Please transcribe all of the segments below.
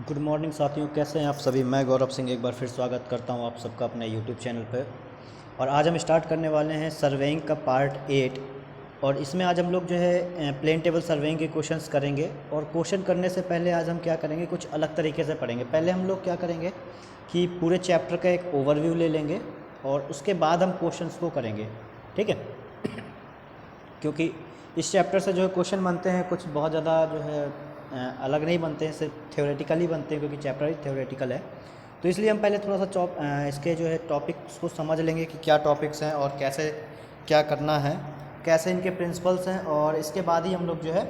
Good morning साथियों, कैसे हैं आप सभी। मैं गौरव सिंह एक बार फिर स्वागत करता हूं आप सबका अपने यूट्यूब चैनल पर। और आज हम स्टार्ट करने वाले हैं सर्वेइंग का पार्ट 8। और इसमें आज हम लोग जो है प्लेन टेबल सर्वेइंग के क्वेश्चंस करेंगे। और क्वेश्चन करने से पहले आज हम क्या करेंगे, कुछ अलग तरीके से पढ़ेंगे। पहले हम लोग क्या करेंगे कि पूरे चैप्टर का एक ओवरव्यू ले लेंगे और उसके बाद हम क्वेश्चंस को करेंगे, ठीक है। क्योंकि इस चैप्टर से जो है क्वेश्चन बनते हैं कुछ बहुत ज़्यादा जो है अलग नहीं बनते हैं, सिर्फ थ्योरेटिकल ही बनते हैं, क्योंकि चैप्टर ही थ्योरेटिकल है। तो इसलिए हम पहले थोड़ा सा इसके जो है टॉपिक्स को समझ लेंगे कि क्या टॉपिक्स हैं और कैसे क्या करना है, कैसे इनके प्रिंसिपल्स हैं, और इसके बाद ही हम लोग जो है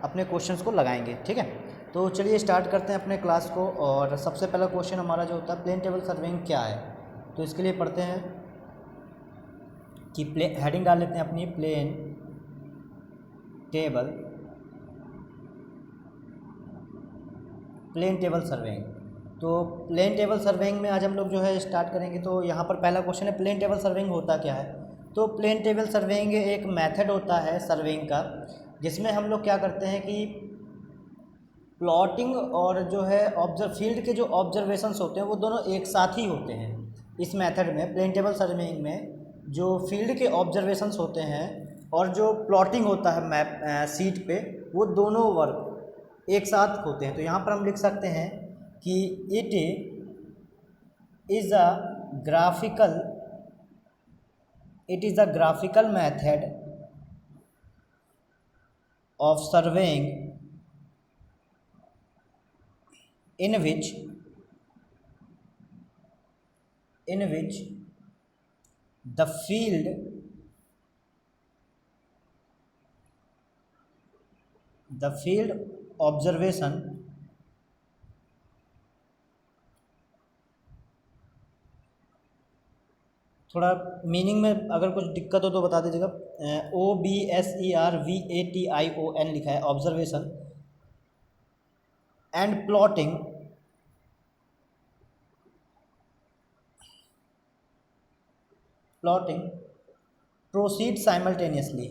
अपने क्वेश्चंस को लगाएंगे, ठीक है। तो चलिए स्टार्ट करते हैं अपने क्लास को। और सबसे पहला क्वेश्चन हमारा जो होता है, प्लेन टेबल सर्वेइंग क्या है। तो इसके लिए पढ़ते हैं कि हेडिंग डाल लेते हैं अपनी, प्लेन टेबल सर्वेइंग। तो प्लेन टेबल सर्वेइंग में आज हम लोग जो है स्टार्ट करेंगे। तो यहाँ पर पहला क्वेश्चन है, प्लेन टेबल सर्वेइंग होता क्या है। तो प्लेन टेबल सर्वेइंग एक मेथड होता है सर्वेइंग का, जिसमें हम लोग क्या करते हैं कि प्लॉटिंग और जो है फील्ड के जो ऑब्जर्वेशंस होते हैं वो दोनों एक साथ ही होते हैं। इस मेथड में, प्लेन टेबल सर्वेइंग में, जो फील्ड के ऑब्जर्वेशंस होते हैं और जो प्लॉटिंग होता है मैप सीट पे, वो दोनों वर्क एक साथ होते हैं। तो यहाँ पर हम लिख सकते हैं कि it is a graphical method of surveying in which the field observation थोड़ा मीनिंग में अगर कुछ दिक्कत हो तो बता दीजिएगा। OBSERVATION लिखा है, observation and plotting proceed simultaneously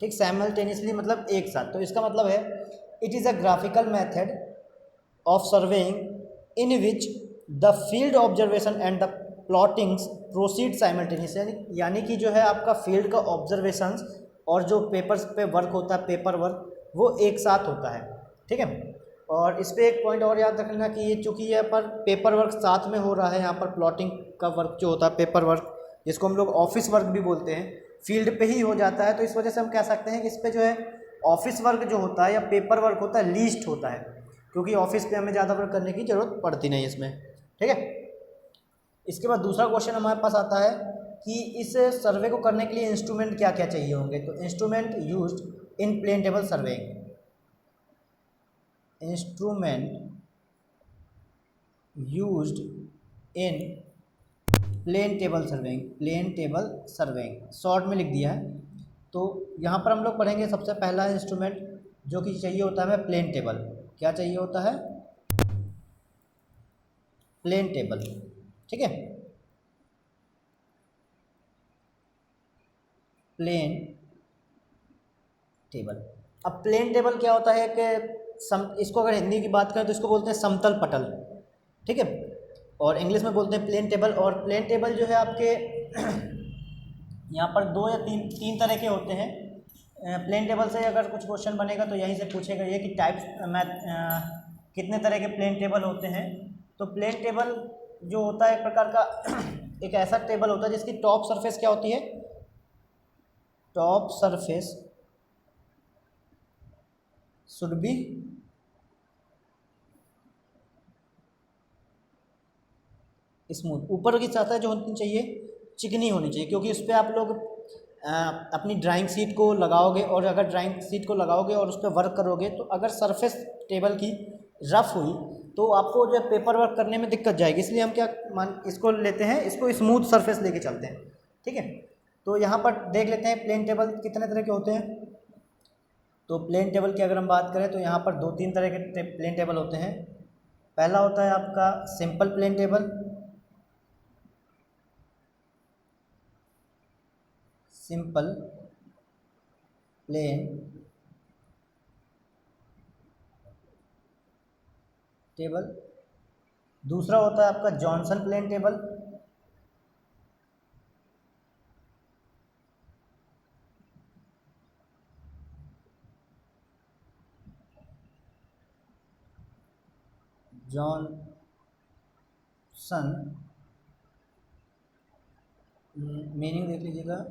ठीक। साइमल्टेनियसली मतलब एक साथ। तो इसका मतलब है, it is a graphical method of surveying in which the field observation and the plottings proceed simultaneously. यानी कि जो है आपका फील्ड का ऑब्जर्वेशंस और जो पेपर्स पे वर्क होता है, पेपर वर्क, वो एक साथ होता है, ठीक है। और इस पर एक पॉइंट और याद रखना कि ये चूँकि यहाँ पर पेपर वर्क साथ में हो रहा है, यहाँ पर प्लॉटिंग का वर्क जो होता है, पेपर वर्क, जिसको हम लोग ऑफिस वर्क भी बोलते हैं, फील्ड पे ही हो जाता है। तो इस वजह से हम कह सकते हैं कि इस पे जो है ऑफिस वर्क जो होता है या पेपर वर्क होता है, लीस्ट होता है, क्योंकि ऑफिस पे हमें ज़्यादा वर्क करने की ज़रूरत पड़ती नहीं इसमें, ठीक है। इसके बाद दूसरा क्वेश्चन हमारे पास आता है कि इस सर्वे को करने के लिए इंस्ट्रूमेंट क्या क्या चाहिए होंगे। तो instrument used in plane table surveying, plane table surveying short में लिख दिया है। तो यहाँ पर हम लोग पढ़ेंगे सबसे पहला इंस्ट्रूमेंट जो कि चाहिए होता है, प्लेन टेबल। क्या चाहिए होता है? प्लेन टेबल, ठीक है। Plane table. अब प्लेन टेबल क्या होता है कि इसको अगर हिंदी की बात करें तो इसको बोलते हैं समतल पटल, ठीक है। और इंग्लिश में बोलते हैं प्लेन टेबल। और प्लेन टेबल जो है आपके यहाँ पर दो या तीन तरह के होते हैं। प्लेन टेबल से अगर कुछ क्वेश्चन बनेगा तो यहीं से पूछेगा ये कि टाइप्स कितने तरह के प्लेन टेबल होते हैं। तो प्लेन टेबल जो होता है एक प्रकार का एक ऐसा टेबल होता है जिसकी टॉप सरफेस क्या होती है? Top surface should be smooth. ऊपर की सतह जो होनी चाहिए चिकनी होनी चाहिए, क्योंकि उस पर आप लोग अपनी ड्राइंग शीट को लगाओगे, और अगर ड्राइंग शीट को लगाओगे और उस पर वर्क करोगे तो अगर सरफेस टेबल की रफ हुई तो आपको जो है पेपर वर्क करने में दिक्कत जाएगी। इसलिए हम इसको लेते हैं, इसको स्मूथ सरफेस लेके चलते हैं, ठीक है। तो यहाँ पर देख लेते हैं प्लेन टेबल कितने तरह के होते हैं। तो प्लेन टेबल की अगर हम बात करें तो यहाँ पर दो तीन तरह के प्लेन टेबल होते हैं। पहला होता है आपका simple plane table, simple plane table. दूसरा होता है आपका Johnson plane table. Johnson meaning देख लीजिएगा,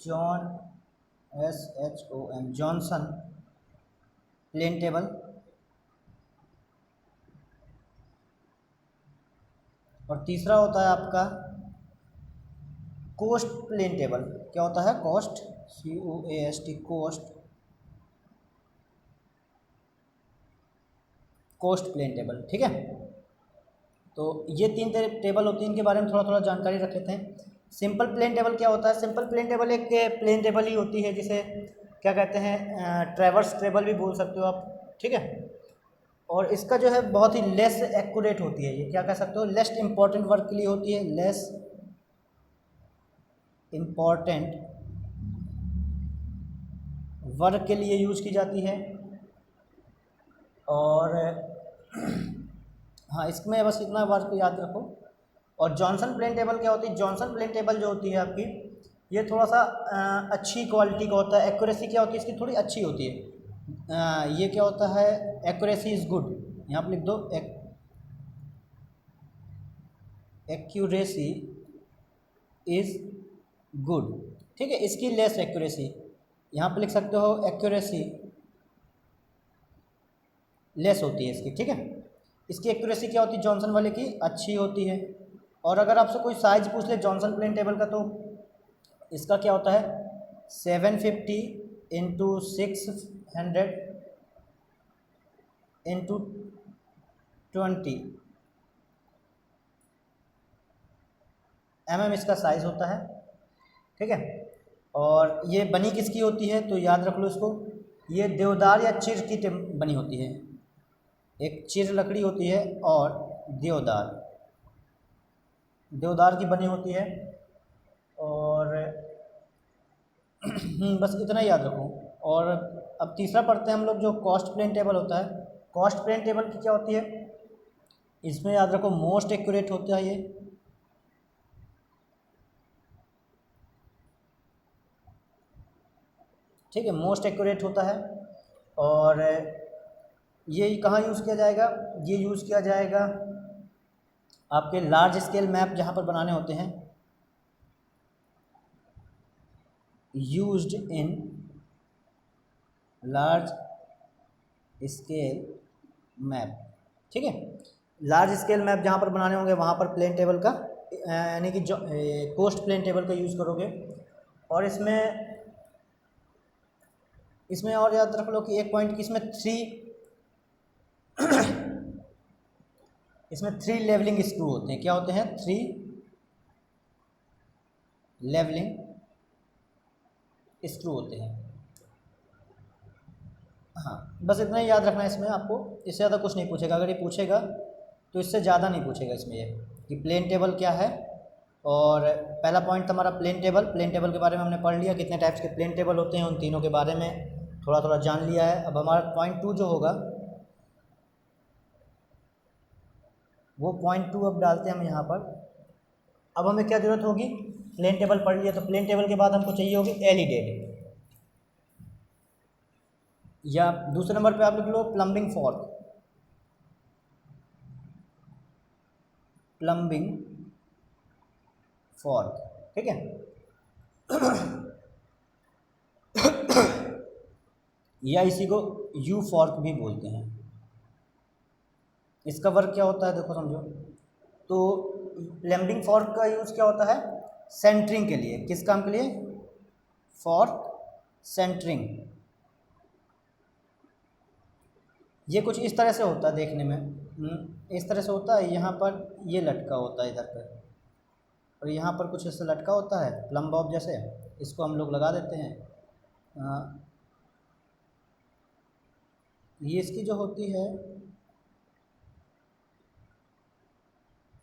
John SHON Johnson plane table. और तीसरा होता है आपका कोस्ट प्लेन टेबल। क्या होता है? Coast, COAST, coast plane table. ठीक है, तो ये तीन टेबल होती हैं, इनके बारे में थोड़ा थोड़ा जानकारी रख लेते हैं। सिंपल प्लेन टेबल क्या होता है? सिंपल प्लेन टेबल एक प्लेन टेबल ही होती है, जिसे क्या कहते हैं, ट्रैवर्स टेबल भी बोल सकते हो आप। ठीक है, और इसका जो है बहुत ही लेस एक्यूरेट होती है, ये क्या कह सकते हो, लेस इंपॉर्टेंट वर्क के लिए होती है, लेस इंपॉर्टेंट वर्क के लिए यूज की जाती है। और हाँ, इसमें बस इतना वर्क याद रखो। और जॉनसन प्लेन टेबल क्या होती है? जॉनसन प्लेन टेबल जो होती है आपकी, ये थोड़ा सा अच्छी क्वालिटी का होता है। एक्यूरेसी क्या होती है इसकी? थोड़ी अच्छी होती है। ये क्या होता है? Accuracy is good. यहाँ पर लिख दो, एक्यूरेसी इज़ गुड। ठीक है, इसकी लेस एक्यूरेसी, यहाँ पे लिख सकते हो एक्यूरेसी लेस होती है इसकी। ठीक है, इसकी एक्यूरेसी क्या होती है? जॉनसन वाले की अच्छी होती है। और अगर आपसे कोई साइज पूछ ले जॉनसन प्लेन टेबल का, तो इसका क्या होता है? 750 इंटू 600 इंटू 20 mm इसका साइज़ होता है। ठीक है, और ये बनी किसकी होती है? तो याद रख लो इसको, ये देवदार या चिर की बनी होती है। एक चिर लकड़ी होती है और देवदार, देवदार की बनी होती है। और बस इतना ही याद रखो। और अब तीसरा पढ़ते हैं हम लोग, जो कॉस्ट प्लेन टेबल होता है। कॉस्ट प्लेन टेबल की क्या होती है? इसमें याद रखो मोस्ट एक्यूरेट होता है ये। ठीक है, मोस्ट एक्यूरेट होता है। और ये कहाँ यूज़ किया जाएगा? ये यूज़ किया जाएगा आपके लार्ज स्केल मैप जहाँ पर बनाने होते हैं, used in large scale map. ठीक है, लार्ज स्केल मैप जहाँ पर बनाने होंगे वहाँ पर प्लेन टेबल का, यानी कि जो कोस्ट प्लेन टेबल का यूज़ करोगे। और इसमें और याद रख लो कि एक पॉइंट की इसमें थ्री लेवलिंग स्क्रू होते हैं। क्या होते हैं? 3 लेवलिंग स्क्रू होते हैं। हाँ, बस इतना ही याद रखना है इसमें आपको, इससे ज़्यादा कुछ नहीं पूछेगा। अगर ये पूछेगा तो इससे ज़्यादा नहीं पूछेगा इसमें, ये कि प्लेन टेबल क्या है। और पहला पॉइंट हमारा प्लेन टेबल। प्लेन टेबल के बारे में हमने पढ़ लिया, कितने टाइप्स के प्लेन टेबल होते हैं, उन तीनों के बारे में थोड़ा थोड़ा जान लिया है। अब हमारा पॉइंट 2 जो होगा, वो पॉइंट 2 अब डालते हैं हम यहाँ पर। अब हमें क्या ज़रूरत होगी? प्लेन टेबल पढ़ लिया, तो प्लेन टेबल के बाद हमको चाहिए होगी एलिडेड, या दूसरे नंबर पे आप लिख लो प्लम्बिंग फॉर्क। प्लम्बिंग फॉर्क, ठीक है। या इसी को यू फॉर्क भी बोलते हैं। इसका वर्क क्या होता है देखो समझो। तो प्लम्बिंग फॉर्क का यूज़ क्या होता है? सेंटरिंग के लिए। किस काम के लिए? For centring. ये कुछ इस तरह से होता है देखने में, इस तरह से होता है। यहाँ पर ये लटका होता है इधर पर, और यहाँ पर कुछ ऐसे लटका होता है प्लम बॉब जैसे, इसको हम लोग लगा देते हैं। ये इसकी जो होती है,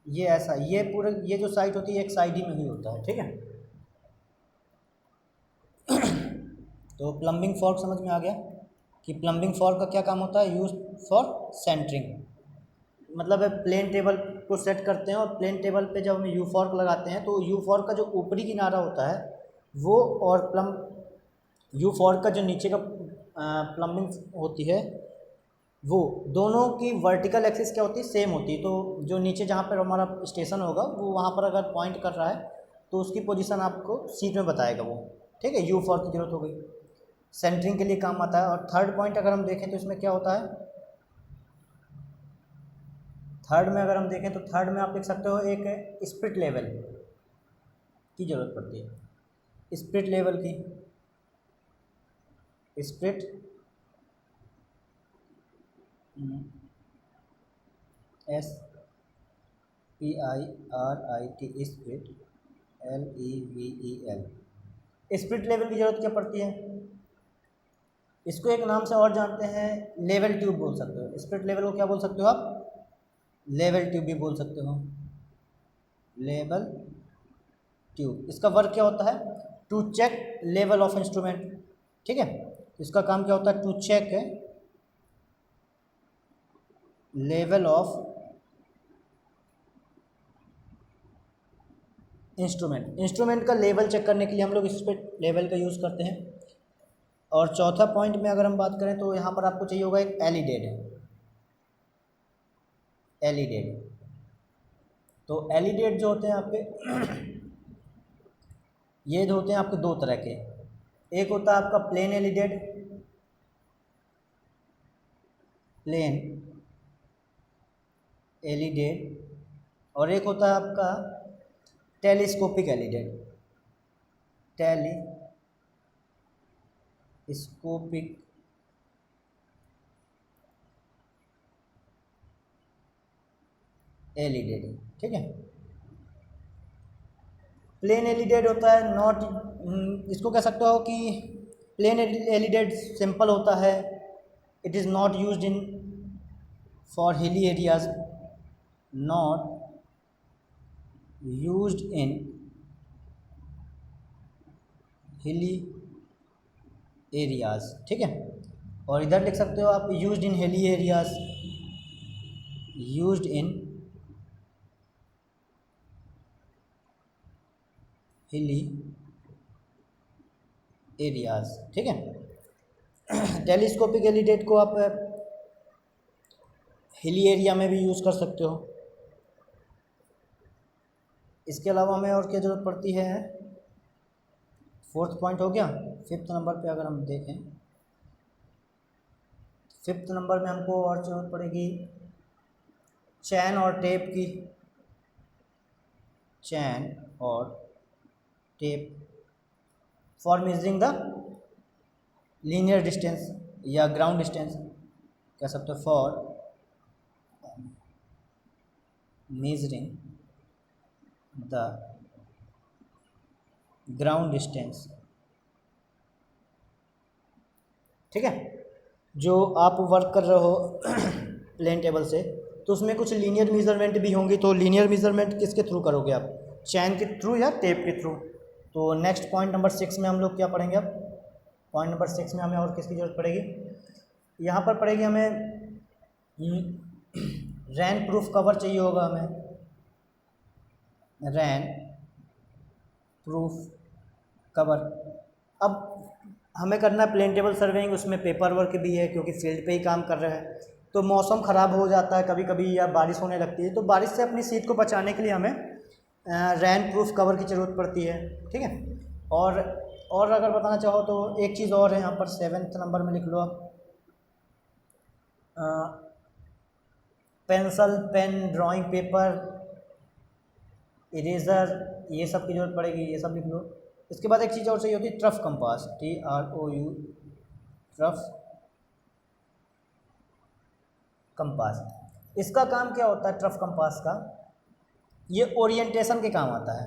ये ऐसा, ये पूरे ये जो साइड होती है एक साइड ही में ही होता है, ठीक है। तो प्लम्बिंग फॉर्क समझ में आ गया कि प्लम्बिंग फॉर्क का क्या काम होता है, यूज फॉर सेंटरिंग। मतलब प्लेन टेबल को सेट करते हैं और प्लेन टेबल पे जब हम यू फॉर्क लगाते हैं तो यू फॉर्क का जो ऊपरी किनारा होता है वो, और यू फॉर्क का जो नीचे का प्लम्बिंग होती है वो, दोनों की वर्टिकल एक्सिस क्या होती है, सेम होती है। तो जो नीचे जहाँ पर हमारा स्टेशन होगा वो वहाँ पर अगर पॉइंट कर रहा है तो उसकी पोजीशन आपको सीट में बताएगा वो, ठीक है। यू फॉर्क की जरूरत हो गई, सेंटरिंग के लिए काम आता है। और थर्ड पॉइंट अगर हम देखें तो इसमें क्या होता है, थर्ड में अगर हम देखें तो थर्ड में आप देख सकते हो एक स्पिरिट लेवल की ज़रूरत पड़ती है। स्पिरिट लेवल की, spirit S P I R I T, spirit LEVEL, spirit level की ज़रूरत क्या पड़ती है, इसको एक नाम से और जानते हैं, लेवल ट्यूब बोल सकते हो। स्पिरिट लेवल को क्या बोल सकते हो आप, लेवल ट्यूब भी बोल सकते हो, लेवल ट्यूब। इसका वर्क क्या होता है, to check level of instrument, ठीक है। इसका काम क्या होता है, to check level of instrument. Instrument का लेवल चेक करने के लिए हम लोग इस पर लेवल का यूज़ करते हैं। और चौथा पॉइंट में अगर हम बात करें तो यहाँ पर आपको चाहिए होगा एक एलिडेड। एलिडेड, तो एलिडेड जो होते हैं आपके ये जो होते हैं आपके दो तरह के, एक होता है आपका प्लेन एलिडेड, प्लेन एलिडेड, और एक होता है आपका टेलीस्कोपिक एलिडेड, टेलीस्कोपिक एलिडेड, ठीक है। प्लेन एलिडेड होता है नॉट, इसको कह सकते हो कि प्लेन एलिडेड सिंपल होता है, it is not used in for hilly areas, not used in hilly areas, ठीक है। और इधर लिख सकते हो आप used in hilly areas, used in hilly areas, ठीक है। टेलीस्कोपिक एलिडेड को आप हिली एरिया में भी यूज़ कर सकते हो। इसके अलावा हमें और क्या ज़रूरत पड़ती है, फोर्थ पॉइंट हो गया। फिफ्थ नंबर पे अगर हम देखें, फिफ्थ नंबर में हमको और ज़रूरत पड़ेगी चैन और टेप की, चैन और tape for measuring the linear distance या ग्राउंड डिस्टेंस, कह सकते हो for measuring the ground distance, ठीक है। जो आप वर्क कर रहे हो प्लेन टेबल से तो उसमें कुछ लीनियर मेजरमेंट भी होंगी, तो लीनियर मेजरमेंट किसके थ्रू करोगे आप, चैन के थ्रू या टेप के थ्रू। तो नेक्स्ट पॉइंट नंबर 6 में हम लोग क्या पढ़ेंगे अब, पॉइंट नंबर 6 में हमें और किसकी ज़रूरत पड़ेगी, यहाँ पर पड़ेगी हमें रैन प्रूफ कवर चाहिए होगा हमें, रैन प्रूफ कवर। अब हमें करना है प्लेन टेबल सर्वेइंग, उसमें पेपर वर्क भी है क्योंकि फील्ड पे ही काम कर रहे हैं। तो मौसम ख़राब हो जाता है कभी कभी या बारिश होने लगती है, तो बारिश से अपनी सीट को बचाने के लिए हमें रैन प्रूफ कवर की ज़रूरत पड़ती है, ठीक है। और अगर बताना चाहो तो एक चीज़ और है यहाँ पर, 7th नंबर में लिख लो आप, pencil, pen, drawing paper, eraser, ये सब की ज़रूरत पड़ेगी, ये सब लिख लो। इसके बाद एक चीज़ और चाहिए होती है, trough compass, TROU, trough compass. इसका काम क्या होता है, ट्रफ कंपास का, ये ओरिएंटेशन के काम आता है।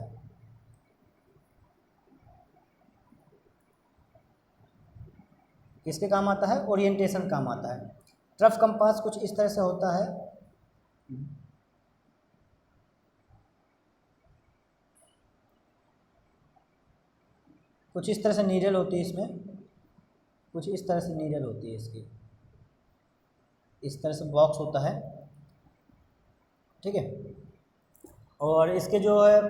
किसके काम आता है, ओरिएंटेशन काम आता है। ट्रफ कंपास कुछ इस तरह से होता है, कुछ इस तरह से नीडल होती है इसमें, कुछ इस तरह से नीडल होती है इसकी, इस तरह से बॉक्स होता है, ठीक है। और इसके जो है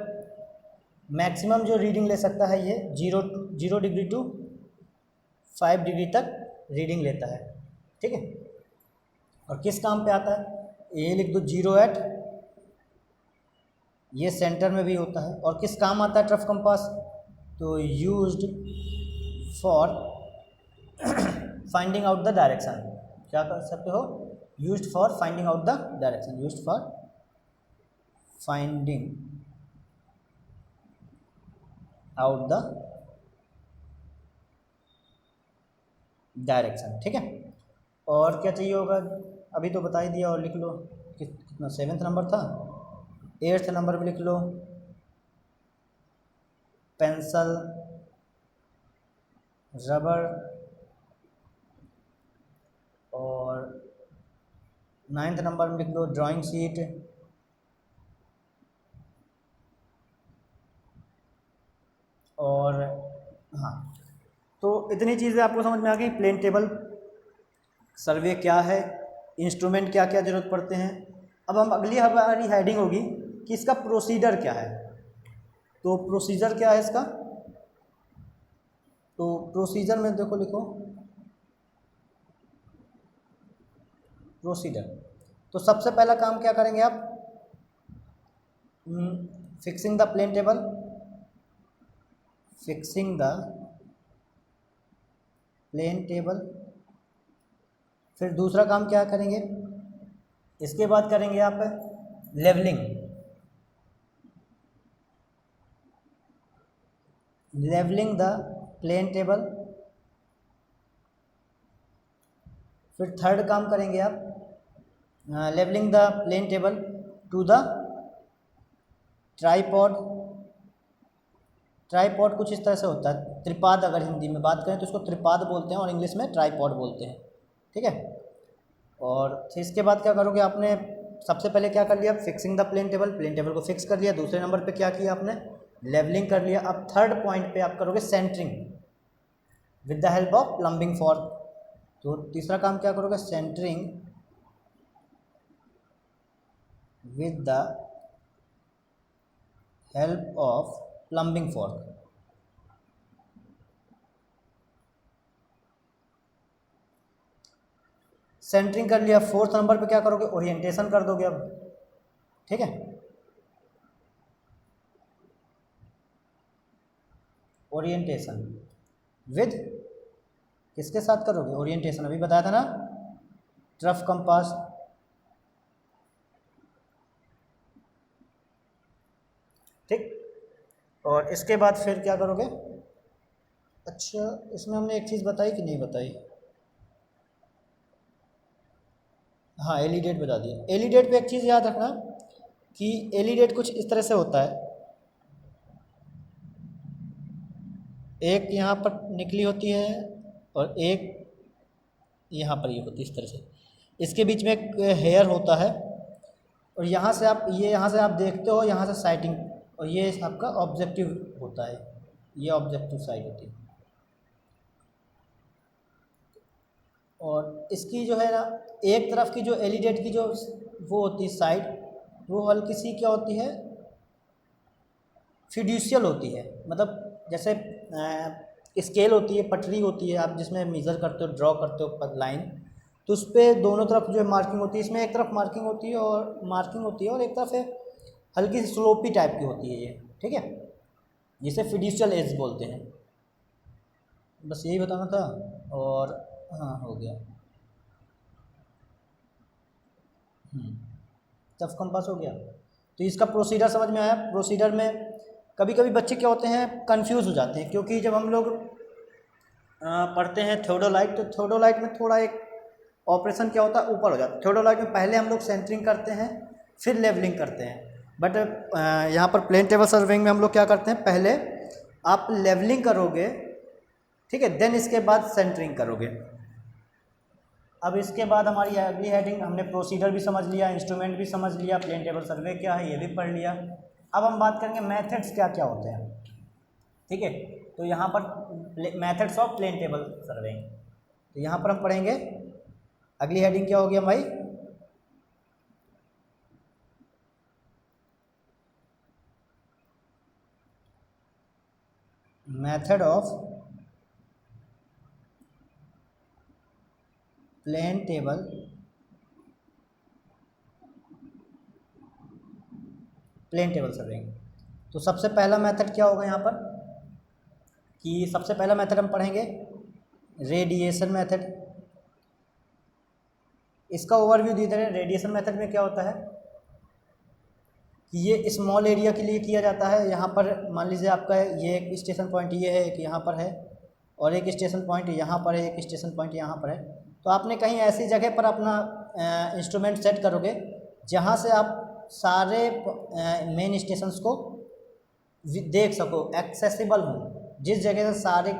मैक्सिमम जो रीडिंग ले सकता है ये 0 डिग्री टू 5 डिग्री तक रीडिंग लेता है, ठीक है। और किस काम पे आता है, ये लिख दो 0 एट, ये सेंटर में भी होता है। और किस काम आता है ट्रफ कंपास, तो used for finding out the direction, क्या कर सकते हो, used for finding out the direction, used for finding out the direction, ठीक है। और क्या चाहिए होगा, अभी तो बता ही दिया, और लिख लो कितना 7th नंबर था, 8th नंबर में लिख लो पेंसिल, रबर, और 9th नंबर में लिख लो ड्राइंग शीट, और हाँ, तो इतनी चीज़ें आपको समझ में आ गई। प्लेन टेबल सर्वे क्या है, इंस्ट्रूमेंट क्या क्या ज़रूरत पड़ते हैं। अब हम अगली हमारी हेडिंग होगी कि इसका प्रोसीजर क्या है। तो प्रोसीजर क्या है इसका, तो प्रोसीजर में देखो लिखो प्रोसीजर। तो सबसे पहला काम क्या करेंगे आप, fixing the plane table, fixing the plane table. फिर दूसरा काम क्या करेंगे, इसके बाद करेंगे आप levelling, levelling the plane table. फिर थर्ड काम करेंगे आप levelling the plane table to the tripod. Tripod कुछ इस तरह से होता है, त्रिपाद, अगर हिंदी में बात करें तो इसको त्रिपाद बोलते हैं और इंग्लिश में ट्राईपॉड बोलते हैं, ठीक है। और फिर इसके बाद क्या करोगे, आपने सबसे पहले क्या कर लिया, fixing the plane table, plane table को फिक्स कर लिया। दूसरे नंबर पे क्या किया आपने, लेवलिंग कर लिया। अब थर्ड पॉइंट पे आप करोगे centring with the help of plumbing fork. तो तीसरा काम क्या करोगे, centring with the help of plumbing fork. Centring कर लिया। फोर्थ नंबर पे क्या करोगे, ओरिएंटेशन कर दोगे अब, ठीक है। ओरिएंटेशन विद किसके साथ करोगे, ओरिएंटेशन अभी बताया था ना, ट्रफ कंपास। ठीक, और इसके बाद फिर क्या करोगे, अच्छा इसमें हमने एक चीज़ बताई कि नहीं बताई, हाँ एलिडेट बता दिया। एलिडेट पे एक चीज़ याद रखना कि एलिडेट कुछ इस तरह से होता है, एक यहाँ पर निकली होती है और एक यहाँ पर ये होती है इस तरह से, इसके बीच में एक हेयर होता है, और यहाँ से आप यहाँ से आप देखते हो, यहाँ से साइटिंग, और ये आपका ऑब्जेक्टिव होता है, ये ऑब्जेक्टिव साइड होती है। और इसकी जो है ना, एक तरफ की जो एलिडेट की जो वो होती है साइड, वो हल्की सी क्या होती है, फिड्यूशियल होती है। मतलब जैसे स्केल होती है, पटरी होती है, आप जिसमें मेज़र करते हो, ड्रॉ करते हो लाइन, तो उस पर दोनों तरफ जो मार्किंग होती है, इसमें एक तरफ मार्किंग होती है और एक तरफ है हल्की सी स्लोपी टाइप की होती है ये, ठीक है, जिसे फिड्यूशियल एज बोलते हैं। बस यही बताना था, और हाँ हो गया, टफ कंपास हो गया। तो इसका प्रोसीजर समझ में आया। प्रोसीजर में कभी कभी बच्चे क्या होते हैं, कंफ्यूज हो जाते हैं, क्योंकि जब हम लोग पढ़ते हैं थियोडोलाइट, तो थियोडोलाइट में थोड़ा एक ऑपरेशन क्या होता है, ऊपर हो जाता है। थियोडोलाइट में पहले हम लोग सेंटरिंग करते हैं, फिर लेवलिंग करते हैं, बट यहाँ पर प्लेन टेबल सर्वेइंग में हम लोग क्या करते हैं, पहले आप लेवलिंग करोगे, ठीक है, देन इसके बाद सेंटरिंग करोगे। अब इसके बाद हमारी अगली हेडिंग, हमने प्रोसीजर भी समझ लिया, इंस्ट्रूमेंट भी समझ लिया, प्लेन टेबल सर्वे क्या है ये भी पढ़ लिया। अब हम बात करेंगे मेथड्स क्या क्या होते हैं, ठीक है। तो यहाँ पर methods of plane table surveying, तो यहाँ पर हम पढ़ेंगे। अगली हेडिंग क्या हो गया भाई, method of plane table surveying. तो सबसे पहला मेथड क्या होगा यहाँ पर, कि सबसे पहला मेथड हम पढ़ेंगे रेडिएशन मेथड। इसका ओवरव्यू दे दे रहे हैं। रेडिएशन मेथड में क्या होता है कि ये स्मॉल एरिया के लिए किया जाता है। यहाँ पर मान लीजिए आपका ये एक स्टेशन पॉइंट ये है, एक यहाँ पर है, और एक स्टेशन पॉइंट यहाँ पर है, एक स्टेशन पॉइंट यहाँ पर है। तो आपने कहीं ऐसी जगह पर अपना इंस्ट्रूमेंट सेट करोगे जहाँ से आप सारे मेन स्टेशंस को देख सको, एक्सेसिबल हो। जिस जगह से सारे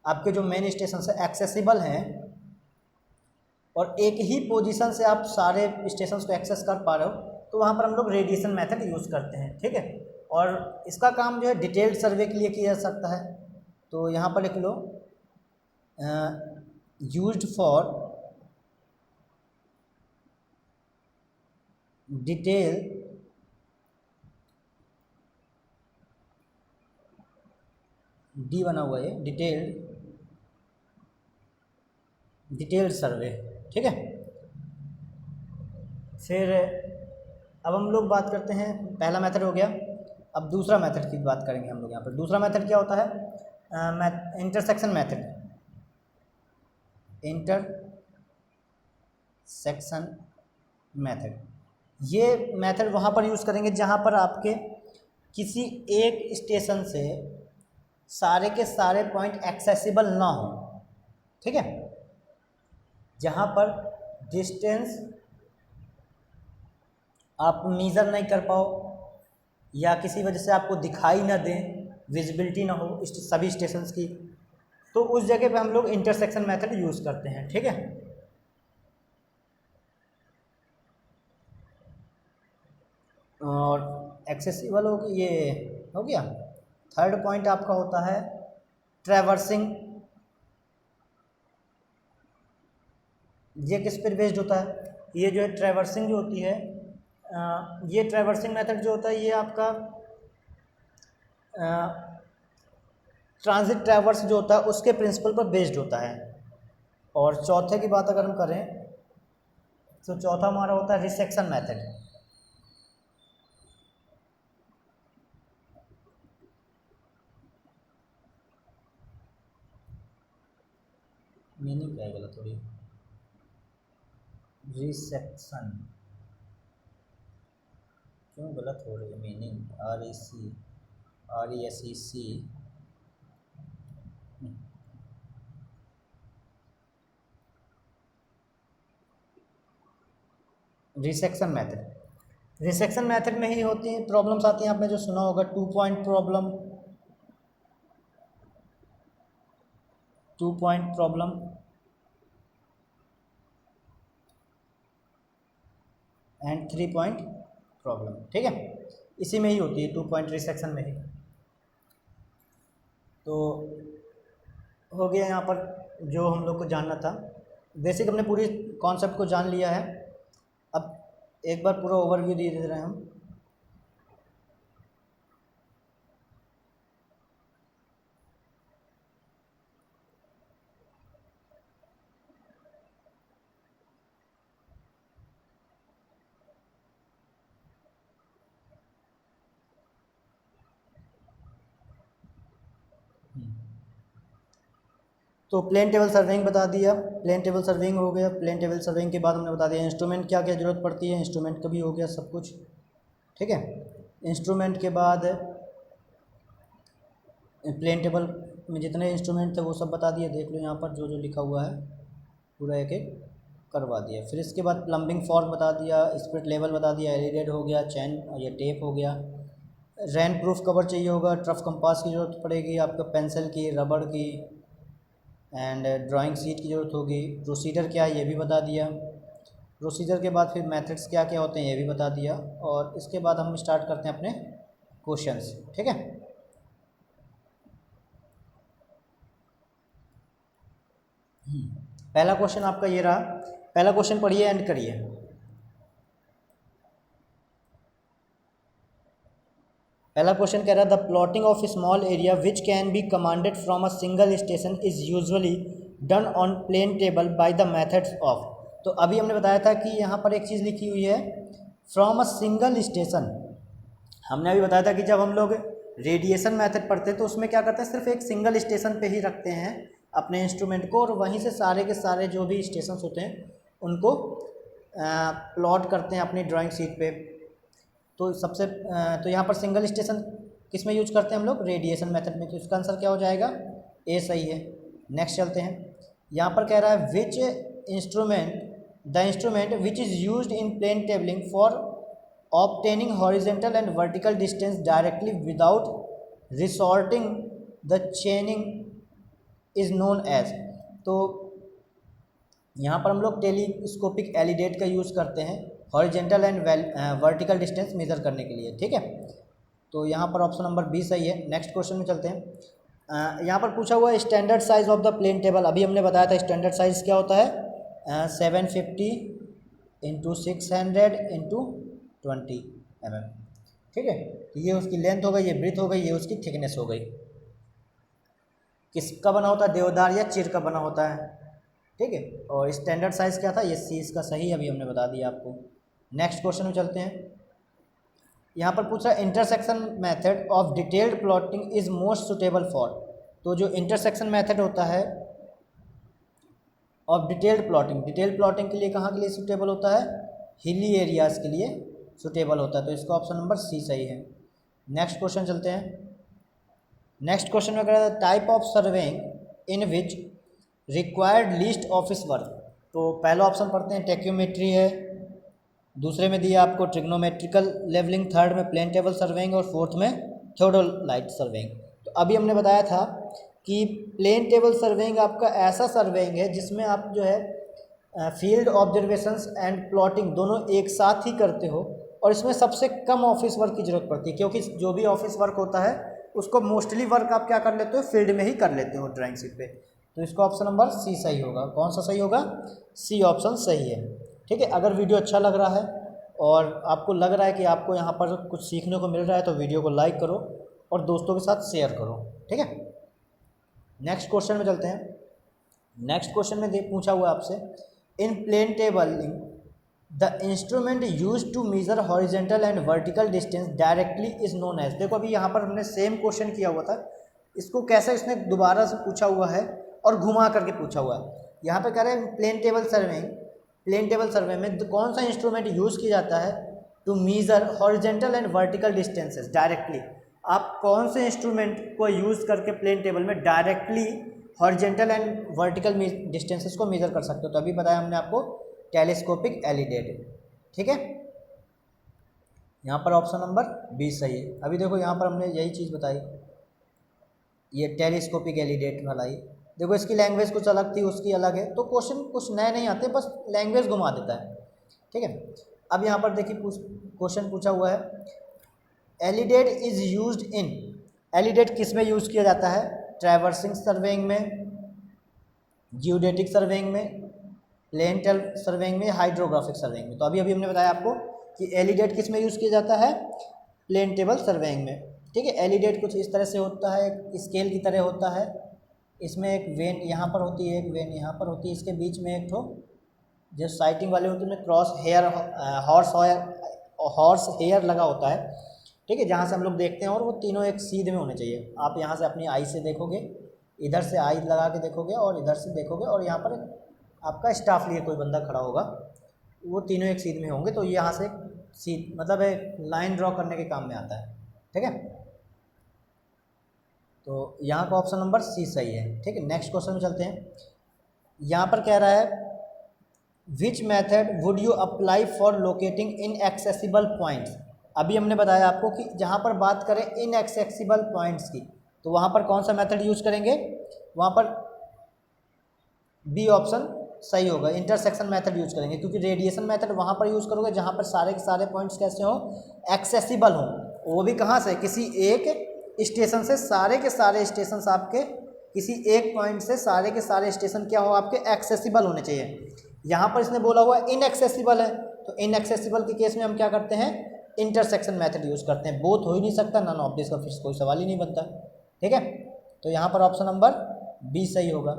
आपके जो मेन स्टेशन से एक्सेसिबल हैं और एक ही पोजीशन से आप सारे स्टेशंस को एक्सेस कर पा रहे हो, तो वहाँ पर हम लोग रेडिएशन मेथड यूज़ करते हैं, ठीक है। और इसका काम जो है डिटेल्ड सर्वे के लिए किया जा सकता है। तो यहाँ पर लिख लो यूज्ड फॉर डिटेल डी बना हुआ है, डिटेल्ड सर्वे, ठीक है। फिर अब हम लोग बात करते हैं, पहला मेथड हो गया। अब दूसरा मेथड की बात करेंगे हम लोग यहाँ पर। दूसरा मेथड क्या होता है, इंटरसेक्शन मेथड। इंटरसेक्शन मेथड, ये मेथड वहाँ पर यूज़ करेंगे जहाँ पर आपके किसी एक स्टेशन से सारे के सारे पॉइंट एक्सेसिबल ना हो, ठीक है। जहाँ पर डिस्टेंस आप मेज़र नहीं कर पाओ या किसी वजह से आपको दिखाई ना दें, विजिबिलिटी ना हो सभी स्टेशंस की, तो उस जगह पे हम लोग इंटरसेक्शन मेथड यूज़ करते हैं, ठीक है। और एक्सेसिबल हो गया, ये हो गया। थर्ड पॉइंट आपका होता है ट्रैवर्सिंग। ये किस पर बेस्ड होता है, ये जो है ट्रैवर्सिंग जो होती है, ये ट्रैवर्सिंग मेथड जो होता है ये आपका ट्रांजिट ट्रैवर्स जो होता है उसके प्रिंसिपल पर बेस्ड होता है। और चौथे की बात अगर हम करें तो चौथा हमारा होता है रिसेक्शन मेथड। मीनिंग क्या है गलत थोड़ी, रिसेक्शन क्यों गलत हो रही है meaning, RESEC resection method. Resection method में ही होती हैं प्रॉब्लम्स आती हैं, आपने जो सुना होगा 2 point problem, 2 point problem and 3 point problem, ठीक है। इसी में ही होती है 2 पॉइंट रिसेक्शन में ही। तो हो गया यहाँ पर जो हम लोग को जानना था, बेसिक हमने पूरी कॉन्सेप्ट को जान लिया है। अब एक बार पूरा ओवरव्यू दे रहे हैं हम। तो प्लेन टेबल सर्वेइंग बता दिया, प्लेन टेबल सर्वेइंग हो गया। प्लेन टेबल सर्वेइंग के बाद हमने बता दिया इंस्ट्रूमेंट क्या क्या ज़रूरत पड़ती है, इंस्ट्रूमेंट का भी हो गया सब कुछ, ठीक है। इंस्ट्रूमेंट के बाद प्लेन टेबल में जितने इंस्ट्रूमेंट थे वो सब बता दिए, देख लो यहाँ पर जो जो लिखा हुआ है पूरा एक एक करवा दिया। फिर इसके बाद प्लम्बिंग फॉर्म बता दिया, स्पिरिट लेवल बता दिया, एलिडेड हो गया, चैन ये टेप हो गया। रैन प्रूफ कवर चाहिए होगा, ट्रफ कंपास की ज़रूरत पड़ेगी, आपको पेंसिल की, रबड़ की एंड ड्राइंग शीट की ज़रूरत होगी। प्रोसीजर क्या है ये भी बता दिया। प्रोसीजर के बाद फिर मेथड्स क्या क्या होते हैं ये भी बता दिया। और इसके बाद हम स्टार्ट करते हैं अपने क्वेश्चंस, ठीक है। पहला क्वेश्चन आपका ये रहा, पहला क्वेश्चन पढ़िए एंड करिए। पहला क्वेश्चन कह रहा है the plotting of small area which can be commanded from a single station is usually done on plane table by the methods of. तो अभी हमने बताया था कि यहाँ पर एक चीज़ लिखी हुई है फ्रॉम अ सिंगल स्टेशन। हमने अभी बताया था कि जब हम लोग रेडिएशन मेथड पढ़ते हैं तो उसमें क्या करते हैं, सिर्फ एक सिंगल स्टेशन पे ही रखते हैं अपने इंस्ट्रूमेंट को और वहीं से सारे के सारे जो भी स्टेशन होते हैं उनको प्लॉट करते हैं अपनी ड्राइंग शीट पे। तो सबसे तो यहाँ पर सिंगल स्टेशन किस में यूज करते हैं हम लोग, रेडिएशन मेथड में। तो इसका आंसर क्या हो जाएगा, ए सही है। नेक्स्ट चलते हैं, यहाँ पर कह रहा है which instrument which is used in plane tabling for obtaining horizontal and vertical distance directly without resorting the chaining is known as. तो यहाँ पर हम लोग टेलीस्कोपिक एलिडेट का यूज़ करते हैं horizontal and vertical distance measure करने के लिए, ठीक है। तो यहाँ पर ऑप्शन नंबर बी सही है। नेक्स्ट क्वेश्चन में चलते हैं। यहाँ पर पूछा हुआ है standard size of the plane table. अभी हमने बताया था स्टैंडर्ड साइज क्या होता है, 750 इंटू 600 इंटू 20 mm, ठीक है। तो ये उसकी लेंथ हो गई, ये ब्रीथ हो गई, ये उसकी थिकनेस हो गई। किसका बना होता है, देवदार या चिर का बना होता है, ठीक है। और स्टैंडर्ड साइज़ क्या था, ये सी इसका सही अभी हमने बता दिया आपको। नेक्स्ट क्वेश्चन में चलते हैं। यहाँ पर पूछा intersection method of detailed plotting is most suitable for. तो जो इंटरसेक्शन मेथड होता है ऑफ डिटेल्ड प्लॉटिंग के लिए कहाँ के लिए सुटेबल होता है, हिली एरियाज़ के लिए सुटेबल होता है। तो इसका ऑप्शन नंबर सी सही है। नेक्स्ट क्वेश्चन चलते हैं। नेक्स्ट क्वेश्चन में कह रहा है type of surveying in which required least office work. तो पहला ऑप्शन पढ़ते हैं टेक्योमेट्री है, दूसरे में दिया आपको ट्रिग्नोमेट्रिकल लेवलिंग, थर्ड में प्लेन टेबल सर्वेइंग और फोर्थ में थियोडोलाइट सर्वेइंग। तो अभी हमने बताया था कि प्लेन टेबल सर्वेइंग आपका ऐसा सर्वेइंग है जिसमें आप जो है फील्ड ऑब्जर्वेशंस एंड प्लॉटिंग दोनों एक साथ ही करते हो और इसमें सबसे कम ऑफिस वर्क की ज़रूरत पड़ती है, क्योंकि जो भी ऑफिस वर्क होता है उसको मोस्टली वर्क आप क्या कर लेते हो, फील्ड में ही कर लेते हो ड्राइंग शीट पे। तो इसका ऑप्शन नंबर सी सही होगा। कौन सा सही होगा, सी ऑप्शन सही है, ठीक है। अगर वीडियो अच्छा लग रहा है और आपको लग रहा है कि आपको यहाँ पर कुछ सीखने को मिल रहा है तो वीडियो को लाइक करो और दोस्तों के साथ शेयर करो, ठीक है। नेक्स्ट क्वेश्चन में चलते हैं। नेक्स्ट क्वेश्चन में पूछा हुआ है आपसे in plane tabling the instrument use to measure horizontal and vertical distance directly is known as. देखो अभी यहाँ पर हमने सेम क्वेश्चन किया हुआ था, इसको कैसे इसने दोबारा से पूछा हुआ है और घुमा करके पूछा हुआ है। यहाँ पे कह रहे हैं प्लेन टेबल सर्वे में कौन सा इंस्ट्रूमेंट यूज़ किया जाता है to measure horizontal and vertical distances directly. आप कौन से इंस्ट्रूमेंट को यूज़ करके प्लेन टेबल में directly horizontal and vertical distances को मेजर कर सकते हो। तो अभी बताया हमने आपको टेलीस्कोपिक एलिडेट, ठीक है। यहाँ पर ऑप्शन नंबर बी सही है। अभी देखो यहाँ पर हमने यही चीज़ बताई, ये टेलीस्कोपिक एलिडेट वाला ही। देखो इसकी लैंग्वेज कुछ अलग थी, उसकी अलग है, तो क्वेश्चन कुछ नए नहीं आते, बस लैंग्वेज घुमा देता है, ठीक है। अब यहाँ पर देखिए क्वेश्चन पूछा हुआ है alidade is used in. Alidade किस में यूज़ किया जाता है, ट्रैवर्सिंग सर्वेइंग में, जियोडेटिक सर्वेइंग में, प्लेन टेल सर्वेइंग में, हाइड्रोग्राफिक सर्वेइंग में। तो अभी हमने बताया आपको कि एलिडेट किस में यूज़ किया जाता है, प्लेन टेबल सर्वेइंग में, ठीक है। एलिडेट कुछ इस तरह से होता है, स्केल की तरह होता है। इसमें एक वेन यहाँ पर होती है, एक वेन यहाँ पर होती है, इसके बीच में एक तो जो साइटिंग वाले होते हैं क्रॉस हेयर हॉर्स हेयर लगा होता है, ठीक है, जहाँ से हम लोग देखते हैं और वो तीनों एक सीध में होने चाहिए। आप यहाँ से अपनी आई से देखोगे, इधर से आई लगा के देखोगे और इधर से देखोगे और यहाँ पर आपका स्टाफ लिए कोई बंदा खड़ा होगा, वो तीनों एक सीध में होंगे। तो ये यहाँ से सीध मतलब एक लाइन ड्रॉ करने के काम में आता है, ठीक है। तो यहाँ का ऑप्शन नंबर सी सही है, ठीक है। नेक्स्ट क्वेश्चन में चलते हैं। यहाँ पर कह रहा है which method would you apply for locating inaccessible points. अभी हमने बताया आपको कि जहाँ पर बात करें इनएक्सेसिबल पॉइंट्स की तो वहाँ पर कौन सा मेथड यूज़ करेंगे, वहाँ पर बी ऑप्शन सही होगा, इंटरसेक्शन मेथड यूज़ करेंगे, क्योंकि रेडिएशन मेथड वहाँ पर यूज़ करोगे जहाँ पर सारे के सारे पॉइंट्स कैसे हो, एक्सेसिबल हो। वो भी कहाँ से, किसी एक स्टेशन से सारे के सारे स्टेशंस आपके किसी एक पॉइंट से सारे के सारे स्टेशन क्या हो आपके एक्सेसिबल होने चाहिए। यहाँ पर इसने बोला हुआ इनएक्सेसिबल है, तो इनएक्सेसिबल के केस में हम क्या करते हैं, इंटरसेक्शन मेथड यूज़ करते हैं। बोथ हो ही नहीं सकता, नॉन ऑब्वियस का फिर कोई सवाल ही नहीं बनता। ठीक है, तो यहाँ पर ऑप्शन नंबर बी सही होगा।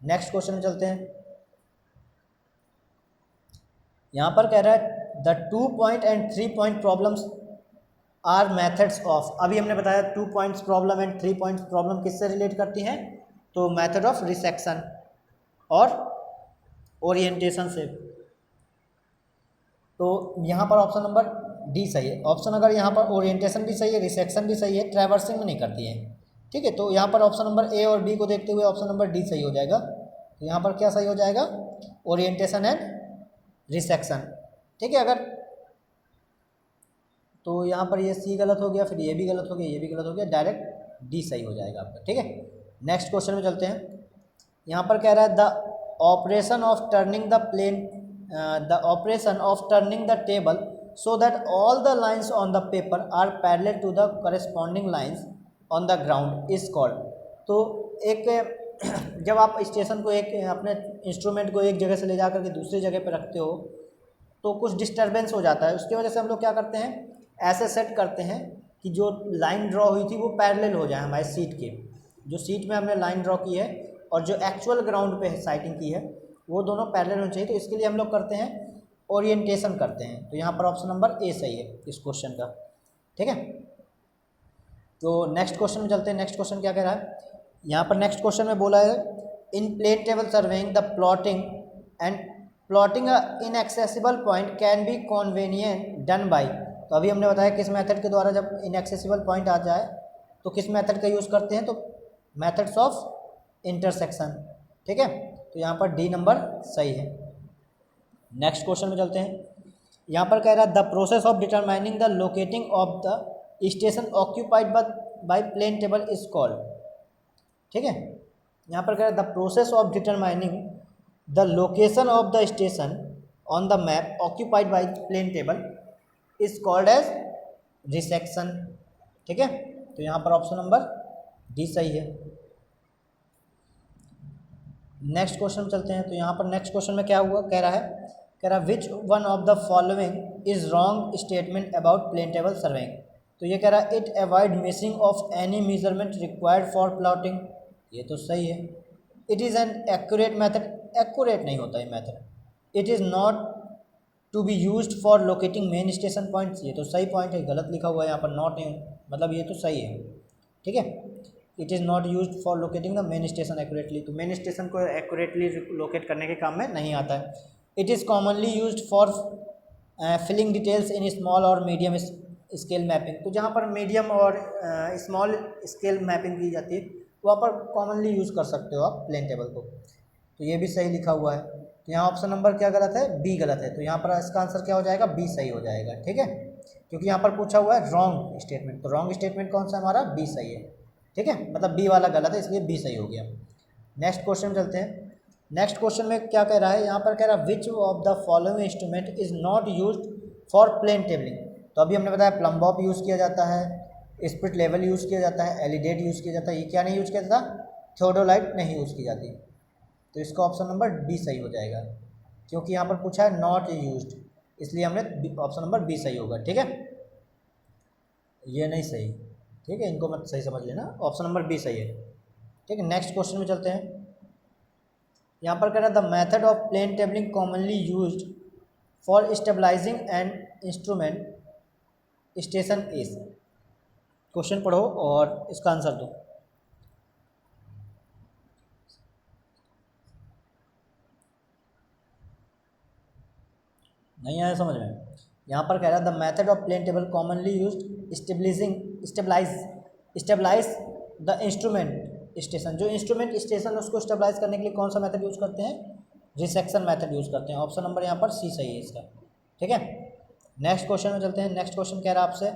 नेक्स्ट क्वेश्चन में चलते हैं। यहाँ पर कह रहा है the 2 point and 3 point problems are methods of. अभी हमने बताया 2 points problem and 3 points problem किससे रिलेट करती हैं, तो मेथड ऑफ रिसेक्शन और ओरिएंटेशन से। तो यहाँ पर ऑप्शन नंबर डी सही है। ऑप्शन अगर यहाँ पर ओरिएंटेशन भी सही है, रिसेक्शन भी सही है, ट्रैवर्सिंग में नहीं करती है। ठीक है, तो यहाँ पर ऑप्शन नंबर ए और बी को देखते हुए ऑप्शन नंबर डी सही हो जाएगा। तो यहाँ पर क्या सही हो जाएगा, ओरिएंटेशन एंड रिसेक्शन। ठीक है, अगर तो यहाँ पर ये सी गलत हो गया, फिर ये भी गलत हो गया, ये भी गलत हो गया, डायरेक्ट डी सही हो जाएगा आपका। ठीक है, नेक्स्ट क्वेश्चन में चलते हैं। यहाँ पर कह रहा है the operation of turning the table so that all the lines on the paper are parallel to the corresponding lines on the ground is called। तो एक जब आप स्टेशन को एक अपने इंस्ट्रूमेंट को एक जगह से ले जा करके दूसरी जगह पर रखते हो तो कुछ डिस्टर्बेंस हो जाता है। उसकी वजह से हम लोग क्या करते हैं, ऐसे सेट करते हैं कि जो लाइन ड्रॉ हुई थी वो पैरेलल हो जाए हमारे सीट के, जो सीट में हमने लाइन ड्रॉ की है और जो एक्चुअल ग्राउंड पे साइटिंग की है वो दोनों पैरेलल होनी चाहिए। तो इसके लिए हम लोग करते हैं ओरिएंटेशन करते हैं। तो यहाँ पर ऑप्शन नंबर ए सही है इस क्वेश्चन का। ठीक है, तो नेक्स्ट क्वेश्चन में चलते हैं। नेक्स्ट क्वेश्चन क्या कह रहा है, यहाँ पर नेक्स्ट क्वेश्चन में बोला है in plane table surveying the plotting inaccessible point can be convenient done by. तो अभी हमने बताया किस मेथड के द्वारा जब इनएक्सेसिबल पॉइंट आ जाए तो किस मेथड का यूज़ करते हैं, तो मेथड्स ऑफ इंटरसेक्शन। ठीक है, तो यहाँ पर डी नंबर सही है। नेक्स्ट क्वेश्चन में चलते हैं। यहाँ पर कह रहा है the process of determining the locating of the station occupied by plane table is called. ठीक है, यहाँ पर कह रहा है the process of determining the location of the station on the map occupied by plane table is called as resection. ठीक है, तो यहाँ पर ऑप्शन नंबर डी सही है। नेक्स्ट क्वेश्चन में चलते हैं। तो यहाँ पर नेक्स्ट क्वेश्चन में क्या हुआ, कह रहा है which one of the following is wrong statement about plane table surveying. तो ये कह रहा है it avoid missing of any measurement required for plotting. ये तो सही है। It is an accurate method, accurate नहीं होता ये मेथड। It is not to be used for locating main station points. ये तो सही पॉइंट है, गलत लिखा हुआ है यहाँ पर, नॉट नहीं, मतलब ये तो सही है। ठीक है, it is not used for locating the main station accurately. तो मेन स्टेशन को एक्यूरेटली लोकेट करने के काम में नहीं आता है। It is commonly used for filling details in small और मीडियम स्केल मैपिंग। तो जहाँ पर मीडियम और स्मॉल स्केल मैपिंग की जाती है वहाँ पर कॉमनली यूज़ कर सकते हो आप प्लेन टेबल को। तो ये भी सही लिखा हुआ है। तो यहाँ ऑप्शन नंबर क्या गलत है, बी गलत है। तो यहाँ पर इसका आंसर क्या हो जाएगा, बी सही हो जाएगा। ठीक है, क्योंकि यहाँ पर पूछा हुआ है रॉन्ग स्टेटमेंट, तो रॉन्ग स्टेटमेंट कौन सा हमारा, बी सही है। ठीक है, मतलब बी वाला गलत है, इसलिए बी सही हो गया। नेक्स्ट क्वेश्चन में चलते हैं। नेक्स्ट क्वेश्चन में क्या कह रहा है, यहाँ पर कह रहा है which of the following instrument is not used for plane tabling. तो अभी हमने बताया प्लम बॉब यूज़ किया जाता है, स्प्लिट लेवल यूज़ किया जाता है, एलिडेट यूज़ किया जाता है। ये क्या नहीं यूज़ किया जाता, थियोडोलाइट नहीं यूज़ की जाती। तो इसका ऑप्शन नंबर डी सही हो जाएगा, क्योंकि यहाँ पर पूछा है नॉट यूज्ड, इसलिए हमने ऑप्शन नंबर बी सही होगा। ठीक है, ये नहीं सही। ठीक है, इनको मत सही समझ लेना, ऑप्शन नंबर बी सही है। ठीक है, नेक्स्ट क्वेश्चन में चलते हैं। यहाँ पर कह रहा है the method of plane tabling commonly used for stabilising and instrument station is. Question पढ़ो और इसका आंसर दो। नहीं आया समझ में। यहाँ पर कह रहा है the method of plane table commonly used stabilise the instrument station. जो इंस्ट्रूमेंट स्टेशन उसको स्टेबलाइज करने के लिए कौन सा मेथड यूज़ करते हैं, रिसेक्शन मेथड यूज़ करते हैं। ऑप्शन नंबर यहाँ पर सी सही है इसका। ठीक है, नेक्स्ट क्वेश्चन में चलते हैं। नेक्स्ट क्वेश्चन कह रहा है आपसे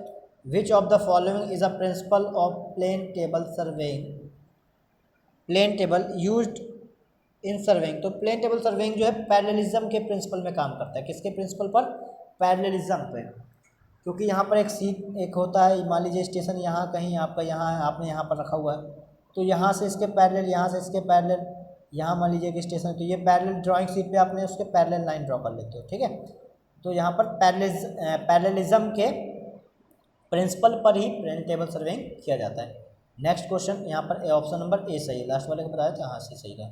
which of the following is a principle of plane table surveying. Plane table used in surveying. तो प्लेन टेबल सर्वेइंग जो है पैरेललिज्म के प्रिंसिपल में काम करता है। किसके प्रिंसिपल पर, पैरेललिज्म पे। क्योंकि यहाँ पर एक सीट एक होता है, मान लीजिए स्टेशन यहाँ कहीं आपका यहाँ है, आपने यहाँ पर रखा हुआ है, तो यहाँ से इसके पैरेलल, यहाँ से इसके पैरेलल, यहाँ मान लीजिए कि स्टेशन, तो ये पैरेलल ड्राइंग शीट पे आपने उसके पैरेलल लाइन ड्रॉ कर लेते हो, ठीक है। तो यहाँ पर पैरेललिज्म के प्रिंसिपल पर ही प्लेन टेबल सर्वेइंग किया जाता है। नेक्स्ट क्वेश्चन यहाँ पर ऑप्शन नंबर ए सही है, लास्ट वाले को बताया था, हाँ सी सही है,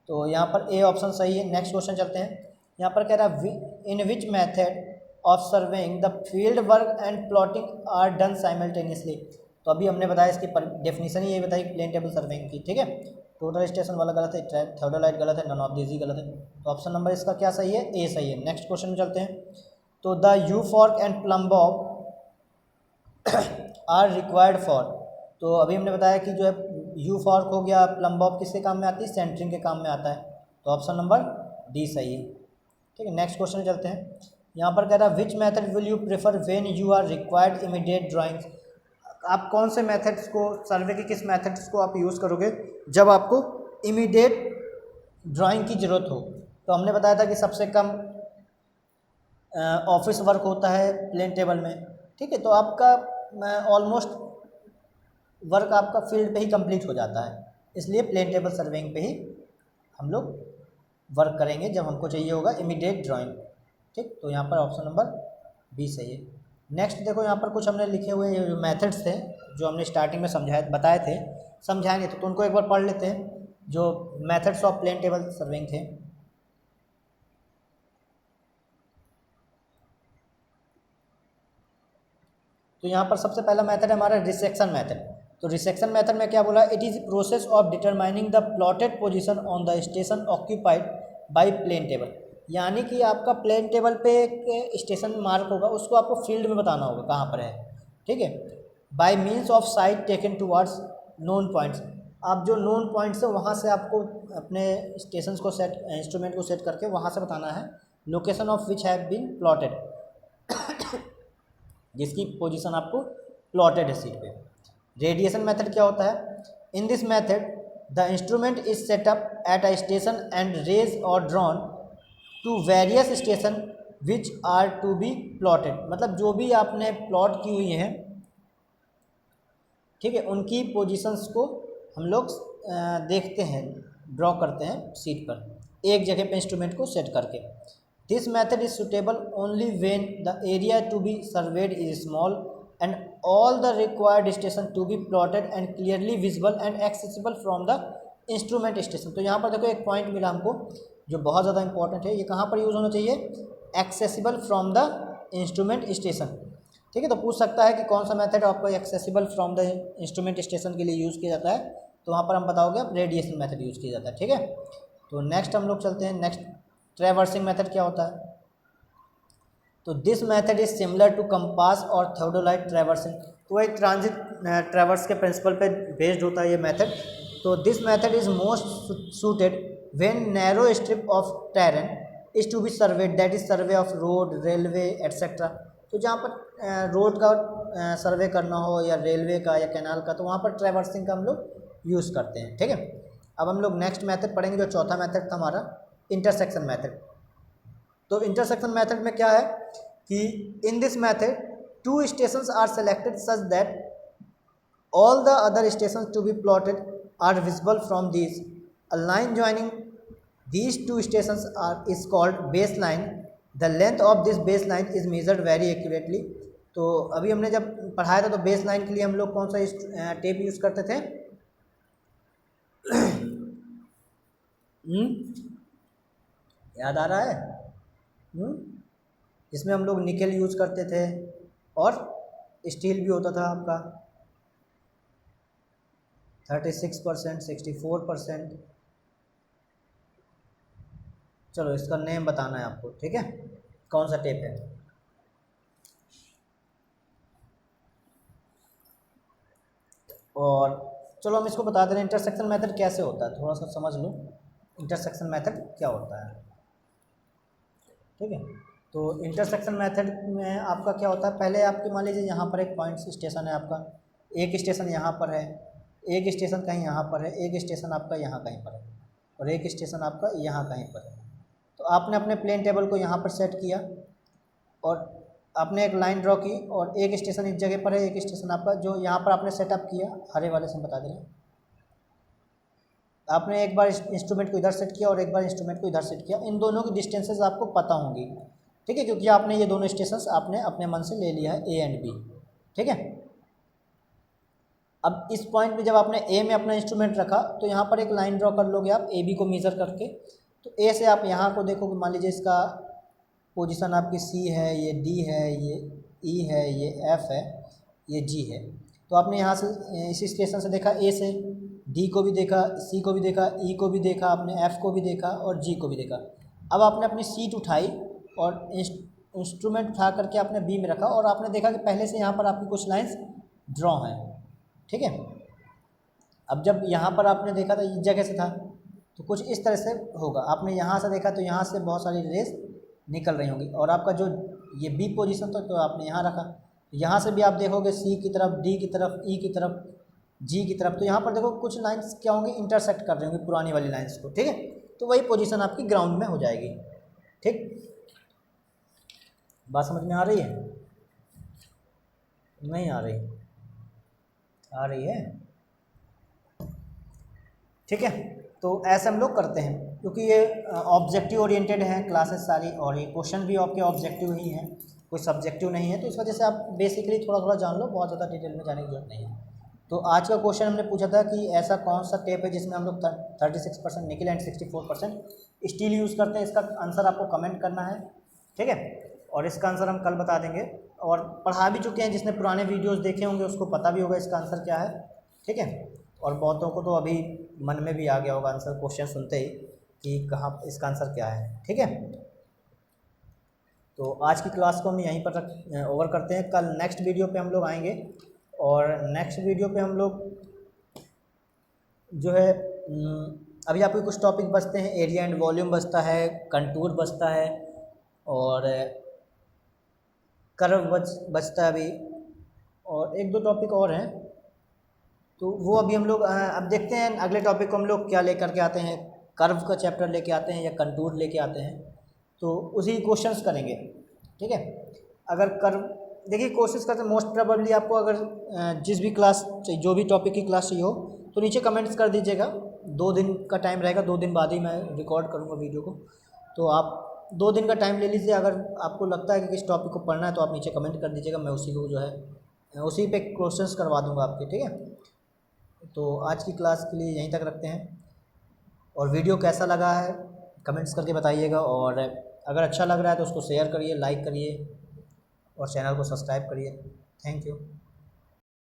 तो यहाँ पर ए ऑप्शन सही है। नेक्स्ट क्वेश्चन चलते हैं। यहाँ पर कह रहा है in which method of surveying the field work and plotting are done simultaneously. तो अभी हमने बताया इसकी डेफिनेशन ही यही बताई प्लेन टेबल सर्वेइंग की, ठीक है। टोटल स्टेशन वाला गलत है, थियोडोलाइट गलत है, नन ऑफ दीज ही गलत है, तो ऑप्शन नंबर इसका क्या सही है, ए सही है। नेक्स्ट क्वेश्चन में चलते हैं। तो the U fork and plumb bob are required for, तो अभी हमने बताया कि जो है यू फॉर्क हो गया, प्लम बॉब किसके काम में आती है, सेंटरिंग के काम में आता है, तो ऑप्शन नंबर डी सही है, ठीक है। नेक्स्ट क्वेश्चन चलते हैं। यहाँ पर कह रहा है which method will you prefer when you are required immediate drawings. आप कौन से मेथड्स को, सर्वे के किस मेथड्स को आप यूज़ करोगे जब आपको इमीडिएट ड्राइंग की ज़रूरत हो। तो हमने बताया था कि सबसे कम ऑफिस वर्क होता है प्लेन टेबल में, ठीक है। तो आपका ऑलमोस्ट वर्क आपका फील्ड पे ही कंप्लीट हो जाता है, इसलिए प्लेन टेबल सर्वेइंग पे ही हम लोग वर्क करेंगे जब हमको चाहिए होगा इमीडिएट ड्राइंग, ठीक। तो यहाँ पर ऑप्शन नंबर बी सही है। नेक्स्ट देखो, यहाँ पर कुछ हमने लिखे हुए जो मेथड्स थे जो हमने स्टार्टिंग में बताए थे, समझाएंगे तो उनको एक बार पढ़ लेते हैं, जो methods of plane table surveying थे। तो यहाँ पर सबसे पहला मेथड है हमारा रिसेक्शन मेथड। तो रिसेक्शन मेथड में क्या बोला, it is process of determining the plotted position on the station occupied by plane table. यानी कि आपका प्लेन टेबल पे एक स्टेशन मार्क होगा, उसको आपको फील्ड में बताना होगा कहाँ पर है, ठीक है। Bye means of site taken towards known points, आप जो नोन पॉइंट्स है वहाँ से आपको अपने स्टेशन को सेट, इंस्ट्रूमेंट को सेट करके वहाँ से बताना है location of which have been plotted, जिसकी पोजीशन आपको प्लॉटेड है सीट पे। रेडिएशन मेथड क्या होता है, in this method the instrument is set up at a station and rays और drawn to various station which are to be plotted, मतलब जो भी आपने प्लॉट की हुई हैं, ठीक है, उनकी पोजीशंस को हम लोग देखते हैं, ड्रॉ करते हैं सीट पर एक जगह पे इंस्ट्रूमेंट को सेट करके। This method is suitable only when the area to be surveyed is small and all the required station to be plotted and clearly visible and accessible from the instrument station. तो यहाँ पर देखो एक point मिला हमको जो बहुत ज़्यादा इंपॉर्टेंट है, ये कहाँ पर यूज़ होना चाहिए, accessible from the instrument station, ठीक है। तो पूछ सकता है कि कौन सा मेथड आपको accessible from the instrument station के लिए यूज़ किया जाता है, तो वहाँ पर हम बताओगे आप रेडिएशन मेथड यूज़ किया जाता है, ठीक है। तो नेक्स्ट हम लोग चलते हैं। नेक्स्ट ट्रैवर्सिंग मेथड क्या होता है, तो this method is similar to compass और थियोडोलाइट ट्रैवर्सिंग, तो वही ट्रांजिट ट्रैवर्स के प्रिंसिपल पे बेस्ड होता है ये मेथड। तो this method is most suited when narrow strip of terrain is to be surveyed, that is survey of road, railway etcetera. तो जहाँ पर रोड का सर्वे करना हो या रेलवे का या कैनाल का, तो वहाँ पर ट्रैवर्सिंग का हम लोग यूज़ करते हैं, ठीक है। अब हम लोग नेक्स्ट मेथड पढ़ेंगे, जो चौथा मेथड था हमारा इंटरसेक्शन मेथड। तो इंटरसेक्शन मेथड में क्या है कि in this method two stations are selected such that all the other stations to be plotted are visible from these, a line joining these two stations are is called base line, the length of this base line is measured very accurately. तो अभी हमने जब पढ़ाया था तो base line के लिए हम लोग कौन सा टेप यूज़ करते थे याद आ रहा है, इसमें हम लोग निकेल यूज़ करते थे और स्टील भी होता था आपका 36%, 64%। चलो इसका नेम बताना है आपको, ठीक है, कौन सा टेप है। और चलो हम इसको बता दे रहे हैं इंटरसेक्शन मेथड कैसे होता है, थोड़ा सा समझ लो इंटरसेक्शन मेथड क्या होता है, ठीक है। तो इंटरसेक्शन मेथड में आपका क्या होता है, पहले आपके मान लीजिए यहाँ पर एक पॉइंट स्टेशन है आपका, एक स्टेशन यहाँ पर है, एक स्टेशन कहीं यहाँ पर है, एक स्टेशन आपका यहाँ कहीं पर है और एक स्टेशन आपका यहाँ कहीं पर है। तो आपने अपने प्लेन टेबल को यहाँ पर सेट किया और आपने एक लाइन ड्रॉ की और एक स्टेशन इस जगह पर है, एक स्टेशन आपका जो यहाँ पर आपने सेटअप किया, हरे वाले से बता दे रहे हैं, आपने एक बार इंस्ट्रूमेंट को इधर सेट किया और एक बार इंस्ट्रूमेंट को इधर सेट किया, इन दोनों की डिस्टेंसेस आपको पता होंगी, ठीक है, क्योंकि आपने ये दोनों स्टेशंस आपने अपने मन से ले लिया है, ए एंड बी, ठीक है। अब इस पॉइंट पे जब आपने ए में अपना इंस्ट्रूमेंट रखा तो यहाँ पर एक लाइन ड्रॉ कर लोगे आप ए बी को मेज़र करके। तो ए से आप यहाँ को देखोगे, मान लीजिए इसका पोजीशन आपकी सी है, ये डी है, ये ई है, ये एफ है, ये जी है। तो आपने यहाँ से इसी स्टेशन से देखा, ए से डी को भी देखा, सी को भी देखा, ई को भी देखा, आपने एफ को भी देखा और जी को भी देखा। अब आपने अपनी सीट उठाई और इंस्ट्रूमेंट उठा करके आपने बी में रखा और आपने देखा कि पहले से यहाँ पर आपकी कुछ लाइंस ड्रॉ हैं, ठीक है। अब जब यहाँ पर आपने देखा था इस जगह से था तो कुछ इस तरह से होगा, आपने यहाँ से देखा तो यहाँ से बहुत सारी रेस निकल रही होंगी और आपका जो ये बी पोजीशन था तो आपने यहाँ रखा। यहाँ से भी आप देखोगे सी की तरफ, डी की तरफ, ई की तरफ, जी की तरफ, तो यहाँ पर देखो कुछ लाइंस क्या होंगी, इंटरसेक्ट कर रही होंगी पुरानी वाली लाइंस को, ठीक है। तो वही पोजीशन आपकी ग्राउंड में हो जाएगी, ठीक। बात समझ में आ रही है? नहीं आ रही? आ रही है, ठीक है। तो ऐसे हम लोग करते हैं, क्योंकि ये ऑब्जेक्टिव ओरिएंटेड हैं क्लासेस सारी और ये क्वेश्चन भी आपके ऑब्जेक्टिव ही हैं, कोई सब्जेक्टिव नहीं है, तो इस वजह से आप बेसिकली थोड़ा थोड़ा जान लो, बहुत ज़्यादा डिटेल में जाने की जरूरत नहीं है। तो आज का क्वेश्चन हमने पूछा था कि ऐसा कौन सा टेप है जिसमें हम लोग 36% निकल एंड 64% स्टील यूज़ करते हैं। इसका आंसर आपको कमेंट करना है, ठीक है, और इसका आंसर हम कल बता देंगे। और पढ़ा भी चुके हैं, जिसने पुराने वीडियोस देखे होंगे उसको पता भी होगा इसका आंसर क्या है, ठीक है। और बहुतों को तो अभी मन में भी आ गया होगा आंसर क्वेश्चन सुनते ही कि कहाँ इसका आंसर क्या है, ठीक है। तो आज की क्लास को हम यहीं पर ओवर करते हैं। कल नेक्स्ट वीडियो पे हम लोग आएंगे और नेक्स्ट वीडियो पे हम लोग जो है अभी आपके कुछ टॉपिक बचते हैं, एरिया एंड वॉल्यूम बचता है, कंटूर बचता है और कर्व बचता है अभी, और एक दो टॉपिक और हैं, तो वो अभी हम लोग अब देखते हैं अगले टॉपिक को हम लोग क्या लेकर के आते हैं, कर्व का चैप्टर लेके आते हैं या कंटूर लेके आते हैं, तो उसी क्वेश्चंस करेंगे, ठीक है। अगर कर्व देखिए कोशिश करते हैं, मोस्ट प्रोबेबली आपको अगर जिस भी क्लास चाहिए, जो भी टॉपिक की क्लास चाहिए हो तो नीचे कमेंट्स कर दीजिएगा। 2 दिन का टाइम रहेगा, 2 दिन बाद ही मैं रिकॉर्ड करूँगा वीडियो को, तो आप 2 दिन का टाइम ले लीजिए। अगर आपको लगता है कि किस टॉपिक को पढ़ना है तो आप नीचे कमेंट कर दीजिएगा, मैं उसी को जो है उसी पे क्वेश्चंस करवा दूँगा आपके, ठीक है। तो आज की क्लास के लिए यहीं तक रखते हैं, और वीडियो कैसा लगा है कमेंट्स करके बताइएगा, और अगर अच्छा लग रहा है तो उसको शेयर करिए, लाइक करिए और चैनल को सब्सक्राइब करिए। Thank you.